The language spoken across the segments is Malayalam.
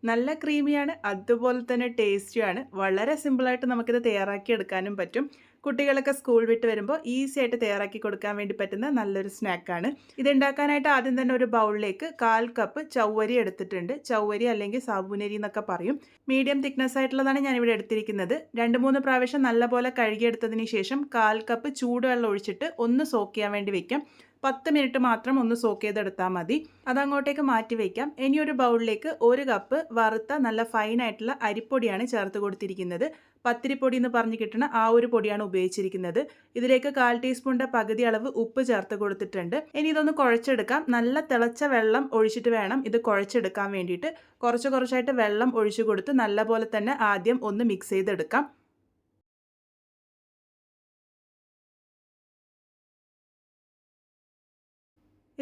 നല്ല ക്രീമിയാണ്, അതുപോലെ തന്നെ ടേസ്റ്റിയാണ്. വളരെ സിമ്പിളായിട്ട് നമുക്കിത് തയ്യാറാക്കി എടുക്കാനും പറ്റും. കുട്ടികളൊക്കെ സ്കൂൾ വിട്ട് വരുമ്പോൾ ഈസി ആയിട്ട് തയ്യാറാക്കി കൊടുക്കാൻ വേണ്ടി പറ്റുന്ന നല്ലൊരു സ്നാക്കാണ്. ഇതുണ്ടാക്കാനായിട്ട് ആദ്യം തന്നെ ഒരു ബൗളിലേക്ക് 1/4 കപ്പ് ചവ്വരി എടുത്തിട്ടുണ്ട്. ചവ്വരി അല്ലെങ്കിൽ സാബൂനരി എന്നൊക്കെ പറയും. മീഡിയം തിക്നെസ് ആയിട്ടുള്ളതാണ് ഞാനിവിടെ എടുത്തിരിക്കുന്നത്. 2-3 പ്രാവശ്യം നല്ലപോലെ കഴുകിയെടുത്തതിന് ശേഷം 1/4 കപ്പ് ചൂടുവെള്ളം ഒഴിച്ചിട്ട് ഒന്ന് സോക്ക് ചെയ്യാൻ വേണ്ടി വെക്കാം. 10 മിനിറ്റ് മാത്രം ഒന്ന് സോക്ക് ചെയ്തെടുത്താൽ മതി. അതങ്ങോട്ടേക്ക് മാറ്റി വയ്ക്കാം. ഇനി ഒരു ബൗളിലേക്ക് 1 കപ്പ് വറുത്ത നല്ല ഫൈനായിട്ടുള്ള അരിപ്പൊടിയാണ് ചേർത്ത് കൊടുത്തിരിക്കുന്നത്. പത്തിരിപ്പൊടി എന്ന് പറഞ്ഞ് കിട്ടുന്ന ആ ഒരു പൊടിയാണ് ഉപയോഗിച്ചിരിക്കുന്നത്. ഇതിലേക്ക് 1/4 ടീസ്പൂണിൻ്റെ പകുതി അളവ് ഉപ്പ് ചേർത്ത് കൊടുത്തിട്ടുണ്ട്. ഇനി ഇതൊന്ന് കുഴച്ചെടുക്കാം. നല്ല തിളച്ച വെള്ളം ഒഴിച്ചിട്ട് വേണം ഇത് കുഴച്ചെടുക്കാൻ വേണ്ടിയിട്ട്. കുറച്ചായിട്ട് വെള്ളം ഒഴിച്ചു കൊടുത്ത് നല്ലപോലെ തന്നെ ആദ്യം ഒന്ന് മിക്സ് ചെയ്തെടുക്കാം.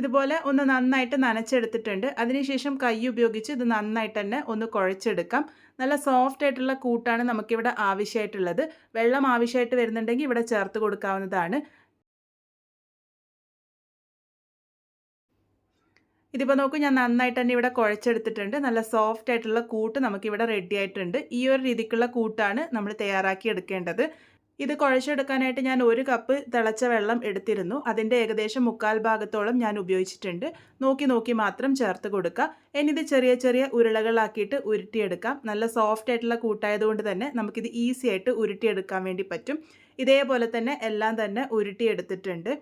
ഇതുപോലെ ഒന്ന് നന്നായിട്ട് നനച്ചെടുത്തിട്ടുണ്ട്. അതിനുശേഷം കൈ ഉപയോഗിച്ച് ഇത് നന്നായിട്ട് തന്നെ ഒന്ന് കുഴച്ചെടുക്കാം. നല്ല സോഫ്റ്റ് ആയിട്ടുള്ള കൂട്ടാണ് നമുക്കിവിടെ ആവശ്യമായിട്ടുള്ളത്. വെള്ളം ആവശ്യമായിട്ട് വരുന്നുണ്ടെങ്കിൽ ഇവിടെ ചേർത്ത് കൊടുക്കാവുന്നതാണ്. ഇതിപ്പോൾ നോക്കൂ, ഞാൻ നന്നായിട്ട് തന്നെ ഇവിടെ കുഴച്ചെടുത്തിട്ടുണ്ട്. നല്ല സോഫ്റ്റ് ആയിട്ടുള്ള കൂട്ട് നമുക്കിവിടെ റെഡി ആയിട്ടുണ്ട്. ഈ ഒരു രീതിക്കുള്ള കൂട്ടാണ് നമ്മൾ തയ്യാറാക്കി എടുക്കേണ്ടത്. ഇത് കുഴച്ചെടുക്കാനായിട്ട് ഞാൻ 1 കപ്പ് തിളച്ച വെള്ളം എടുത്തിരുന്നു. അതിൻ്റെ ഏകദേശം 1/4 ഭാഗത്തോളം ഞാൻ ഉപയോഗിച്ചിട്ടുണ്ട്. നോക്കി മാത്രം ചേർത്ത് കൊടുക്കുക. ഇനി ഇത് ചെറിയ ഉരുളകളാക്കിയിട്ട് ഉരുട്ടിയെടുക്കാം. നല്ല സോഫ്റ്റ് ആയിട്ടുള്ള കൂട്ടായതുകൊണ്ട് തന്നെ നമുക്കിത് ഈസി ആയിട്ട് ഉരുട്ടിയെടുക്കാൻ വേണ്ടി പറ്റും. ഇതേപോലെ തന്നെ എല്ലാം തന്നെ ഉരുട്ടിയെടുത്തിട്ടുണ്ട്.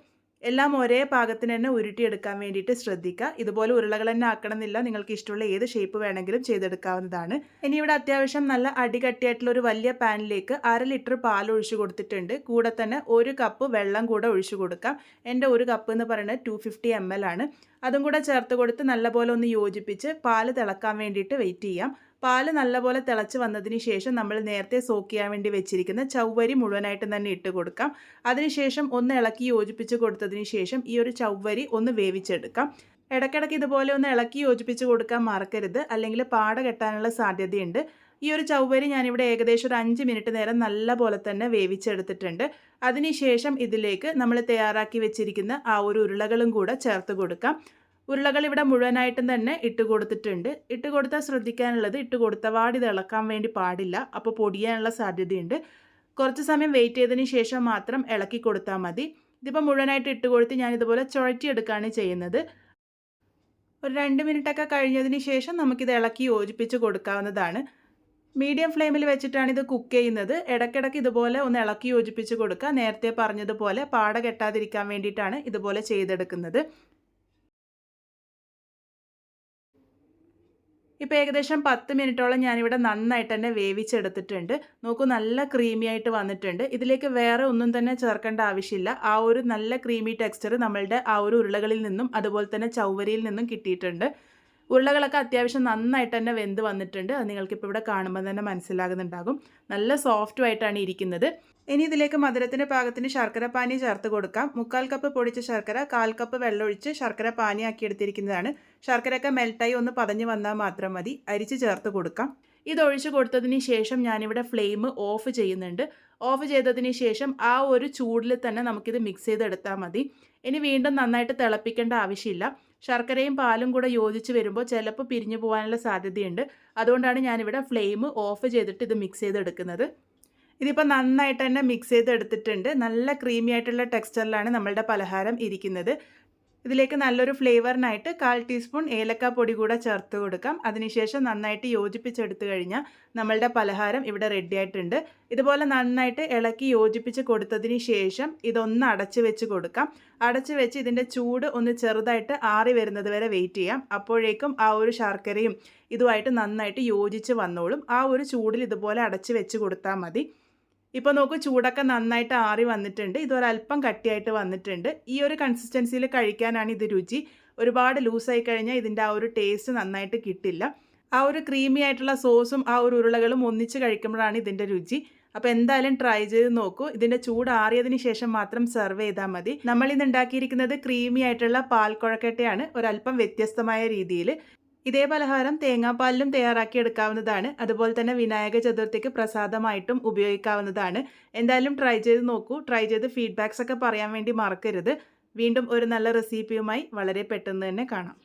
എല്ലാം ഒരേ പാകത്തിന് തന്നെ ഉരുട്ടിയെടുക്കാൻ വേണ്ടിയിട്ട് ശ്രദ്ധിക്കുക. ഇതുപോലെ ഉരുളകൾ തന്നെ ആക്കണമെന്നില്ല. നിങ്ങൾക്ക് ഇഷ്ടമുള്ള ഏത് ഷേപ്പ് വേണമെങ്കിലും ചെയ്തെടുക്കാവുന്നതാണ്. ഇനി ഇവിടെ അത്യാവശ്യം നല്ല അടികട്ടിയായിട്ടുള്ള ഒരു വലിയ പാനിലേക്ക് 1/2 ലിറ്റർ പാൽ ഒഴിച്ചു കൊടുത്തിട്ടുണ്ട്. കൂടെ തന്നെ 1 കപ്പ് വെള്ളം കൂടെ ഒഴിച്ചു കൊടുക്കാം. എൻ്റെ 1 കപ്പ് എന്ന് പറയുന്നത് 250 ml ആണ്. അതും കൂടെ ചേർത്ത് കൊടുത്ത് നല്ലപോലെ ഒന്ന് യോജിപ്പിച്ച് പാല് തിളക്കാൻ വേണ്ടിയിട്ട് വെയിറ്റ് ചെയ്യാം. പാല് നല്ലപോലെ തിളച്ച് വന്നതിന് ശേഷം നമ്മൾ നേരത്തെ സോക്ക് ചെയ്യാൻ വേണ്ടി വെച്ചിരിക്കുന്ന ചവ്വരി മുഴുവനായിട്ടും തന്നെ ഇട്ട് കൊടുക്കാം. അതിനുശേഷം ഒന്ന് ഇളക്കി യോജിപ്പിച്ച് കൊടുത്തതിന് ശേഷം ഈ ഒരു ചവ്വരി ഒന്ന് വേവിച്ചെടുക്കാം. ഇടയ്ക്കിടയ്ക്ക് ഇതുപോലെ ഒന്ന് ഇളക്കി യോജിപ്പിച്ച് കൊടുക്കാൻ മറക്കരുത്, അല്ലെങ്കിൽ പാട കെട്ടാനുള്ള സാധ്യതയുണ്ട്. ഈ ഒരു ചവ്വരി ഞാനിവിടെ ഏകദേശം ഒരു 5 മിനിറ്റ് നേരം നല്ലപോലെ തന്നെ വേവിച്ചെടുത്തിട്ടുണ്ട്. അതിനുശേഷം ഇതിലേക്ക് നമ്മൾ തയ്യാറാക്കി വെച്ചിരിക്കുന്ന ആ ഒരു ഉരുളകളും കൂടെ ചേർത്ത് കൊടുക്കാം. ഉരുളകൾ ഇവിടെ മുഴുവനായിട്ടും തന്നെ ഇട്ട് കൊടുത്തിട്ടുണ്ട്. ഇട്ട് കൊടുത്താൽ ശ്രദ്ധിക്കാനുള്ളത്, ഇട്ട് കൊടുത്ത പാട് ഇത് ഇളക്കാൻ വേണ്ടി പാടില്ല. അപ്പോൾ പൊടിയാനുള്ള സാധ്യതയുണ്ട്. കുറച്ച് സമയം വെയിറ്റ് ചെയ്തതിന് ശേഷം മാത്രം ഇളക്കി കൊടുത്താൽ മതി. ഇതിപ്പോൾ മുഴുവനായിട്ട് ഇട്ട് കൊടുത്ത് ഞാനിതുപോലെ ചുഴറ്റിയെടുക്കുകയാണ് ചെയ്യുന്നത്. ഒരു 2 മിനിറ്റൊക്കെ കഴിഞ്ഞതിന് ശേഷം നമുക്കിത് ഇളക്കി യോജിപ്പിച്ച് കൊടുക്കാവുന്നതാണ്. മീഡിയം ഫ്ലെയിമിൽ വെച്ചിട്ടാണ് ഇത് കുക്ക് ചെയ്യുന്നത്. ഇടയ്ക്കിടയ്ക്ക് ഇതുപോലെ ഒന്ന് ഇളക്കി യോജിപ്പിച്ച് കൊടുക്കുക. നേരത്തെ പറഞ്ഞതുപോലെ പാട കെട്ടാതിരിക്കാൻ വേണ്ടിയിട്ടാണ് ഇതുപോലെ ചെയ്തെടുക്കുന്നത്. ഇപ്പോൾ ഏകദേശം 10 മിനിറ്റോളം ഞാനിവിടെ നന്നായിട്ട് തന്നെ വേവിച്ചെടുത്തിട്ടുണ്ട്. നോക്കൂ, നല്ല ക്രീമി ആയിട്ട് വന്നിട്ടുണ്ട്. ഇതിലേക്ക് വേറെ ഒന്നും തന്നെ ചേർക്കേണ്ട ആവശ്യമില്ല. ആ ഒരു നല്ല ക്രീമി ടെക്സ്ചർ നമ്മളുടെ ആ ഒരു ഉരുളകളിൽ നിന്നും അതുപോലെ തന്നെ ചവ്വരിയിൽ നിന്നും കിട്ടിയിട്ടുണ്ട്. ഉരുളകളൊക്കെ അത്യാവശ്യം നന്നായിട്ട് തന്നെ വെന്ത് വന്നിട്ടുണ്ട്. അത് നിങ്ങൾക്കിപ്പോൾ ഇവിടെ കാണുമ്പോൾ തന്നെ മനസ്സിലാകുന്നുണ്ടാകും. നല്ല സോഫ്റ്റുമായിട്ടാണ് ഇരിക്കുന്നത്. ഇനി ഇതിലേക്ക് മധുരത്തിൻ്റെ പാകത്തിന് ശർക്കര പാനി ചേർത്ത് കൊടുക്കാം. 1/4 കപ്പ് പൊടിച്ച ശർക്കര 1/4 കപ്പ് വെള്ളമൊഴിച്ച് ശർക്കര പാനിയാക്കി എടുത്തിരിക്കുന്നതാണ്. ശർക്കരയൊക്കെ മെൽട്ടായി ഒന്ന് പതഞ്ഞ് വന്നാൽ മാത്രം മതി. അരിച്ച് ചേർത്ത് കൊടുക്കാം. ഇതൊഴിച്ച് കൊടുത്തതിന് ശേഷം ഞാനിവിടെ ഫ്ലെയിം ഓഫ് ചെയ്യുന്നുണ്ട്. ഓഫ് ചെയ്തതിന് ശേഷം ആ ഒരു ചൂടിൽ തന്നെ നമുക്കിത് മിക്സ് ചെയ്തെടുത്താൽ മതി. ഇനി വീണ്ടും നന്നായിട്ട് തിളപ്പിക്കേണ്ട ആവശ്യമില്ല. ശർക്കരയും പാലും കൂടെ യോജിച്ച് വരുമ്പോൾ ചിലപ്പോൾ പിരിഞ്ഞു പോകാനുള്ള സാധ്യതയുണ്ട്. അതുകൊണ്ടാണ് ഞാനിവിടെ ഫ്ലെയിം ഓഫ് ചെയ്തിട്ട് ഇത് മിക്സ് ചെയ്തെടുക്കുന്നത്. ഇതിപ്പോൾ നന്നായിട്ട് തന്നെ മിക്സ് ചെയ്തെടുത്തിട്ടുണ്ട്. നല്ല ക്രീമി ആയിട്ടുള്ള ടെക്സ്ചറിലാണ് നമ്മളുടെ പലഹാരം ഇരിക്കുന്നത്. ഇതിലേക്ക് നല്ലൊരു ഫ്ലേവറിനായിട്ട് 1/4 ടീസ്പൂൺ ഏലക്കാപ്പൊടി കൂടെ ചേർത്ത് കൊടുക്കാം. അതിനുശേഷം നന്നായിട്ട് യോജിപ്പിച്ചെടുത്തു കഴിഞ്ഞാൽ നമ്മളുടെ പലഹാരം ഇവിടെ റെഡി ആയിട്ടുണ്ട്. ഇതുപോലെ നന്നായിട്ട് ഇളക്കി യോജിപ്പിച്ച് കൊടുത്തതിന് ശേഷം ഇതൊന്ന് അടച്ച് വെച്ച് കൊടുക്കാം. അടച്ച് വെച്ച് ഇതിൻ്റെ ചൂട് ഒന്ന് ചെറുതായിട്ട് ആറി വരുന്നത് വരെ വെയിറ്റ് ചെയ്യാം. അപ്പോഴേക്കും ആ ഒരു ശർക്കരയും ഇതുമായിട്ട് നന്നായിട്ട് യോജിച്ച് വന്നോളും. ആ ഒരു ചൂടിൽ ഇതുപോലെ അടച്ച് വെച്ച് കൊടുത്താൽ മതി. ഇപ്പോൾ നോക്കൂ, ചൂടൊക്കെ നന്നായിട്ട് ആറി വന്നിട്ടുണ്ട്. ഇതൊരല്പം കട്ടിയായിട്ട് വന്നിട്ടുണ്ട്. ഈ ഒരു കൺസിസ്റ്റൻസിയിൽ കഴിക്കാനാണ് ഇത് രുചി. ഒരുപാട് ലൂസായി കഴിഞ്ഞാൽ ഇതിൻ്റെ ആ ഒരു ടേസ്റ്റ് നന്നായിട്ട് കിട്ടില്ല. ആ ഒരു ക്രീമി ആയിട്ടുള്ള സോസും ആ ഒരു ഉരുളകളും ഒന്നിച്ച് കഴിക്കുമ്പോഴാണ് ഇതിൻ്റെ രുചി. അപ്പോൾ എന്തായാലും ട്രൈ ചെയ്ത് നോക്കൂ. ഇതിൻ്റെ ചൂട് ആറിയതിന് ശേഷം മാത്രം സെർവ് ചെയ്താൽ മതി. നമ്മളിന്ന് ഉണ്ടാക്കിയിരിക്കുന്നത് ക്രീമി ആയിട്ടുള്ള പാൽ കുഴക്കട്ടയാണ്, ഒരല്പം വ്യത്യസ്തമായ രീതിയിൽ. ഇതേ പലഹാരം തേങ്ങാപ്പാലിലും തയ്യാറാക്കി എടുക്കാവുന്നതാണ്. അതുപോലെ തന്നെ വിനായക ചതുർത്ഥിക്ക് പ്രസാദമായിട്ടും ഉപയോഗിക്കാവുന്നതാണ്. എന്തായാലും ട്രൈ ചെയ്ത് നോക്കൂ. ട്രൈ ചെയ്ത് ഫീഡ്ബാക്സ് ഒക്കെ പറയാൻ വേണ്ടി മറക്കരുത്. വീണ്ടും ഒരു നല്ല റെസിപ്പിയുമായി വളരെ പെട്ടെന്ന് തന്നെ കാണാം.